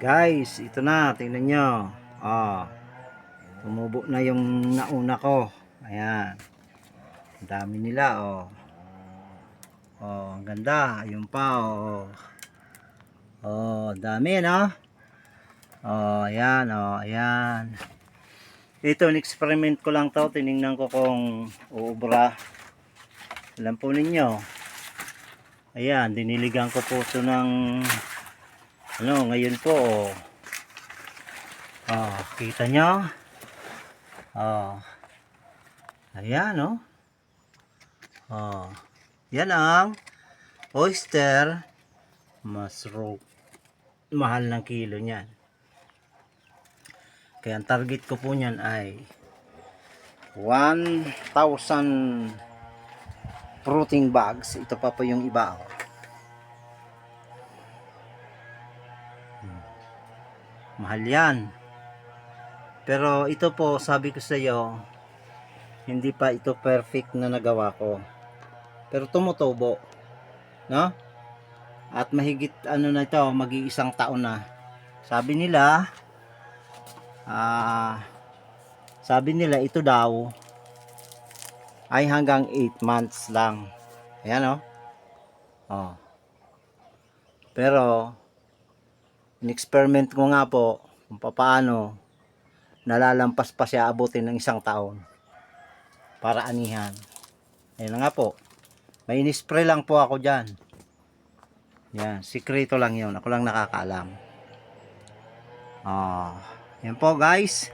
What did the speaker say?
Guys, ito na, tingnan nyo. Oh, tumubo na yung nauna ko. Ayan. Ang dami nila, oh. Oh, ang ganda. Ayun pa, oh. Oh, dami, no? Oh, ayan, oh, ayan. Ito, in-experiment ko lang to. Tinignan ko kung uubra. Alam po ninyo. Ayan, diniligan ko po ito ng ngayon po, oh. Oh, kita nyo? Oh. Ayan, oh. Oh. Yan ang oyster mushroom. Mahal ng kilo niyan. Kaya ang target ko po niyan ay 1,000 fruiting bags. Ito pa po yung iba, oh. Mahal yan. Pero ito po, sabi ko sa iyo, hindi pa ito perfect na nagawa ko. Pero tumutubo, no? At mahigit na ito, mag-iisang taon na. Sabi nila, ito daw ay hanggang 8 months lang. Ayan, oh. Oh. Pero in-experiment ko nga po kung paano nalalampas pa siya abutin ng 1 taon para anihan. Ayan nga po. May in-spray lang po ako dyan. Yan, sikreto lang yun. Ako lang nakakaalam. Yan po guys.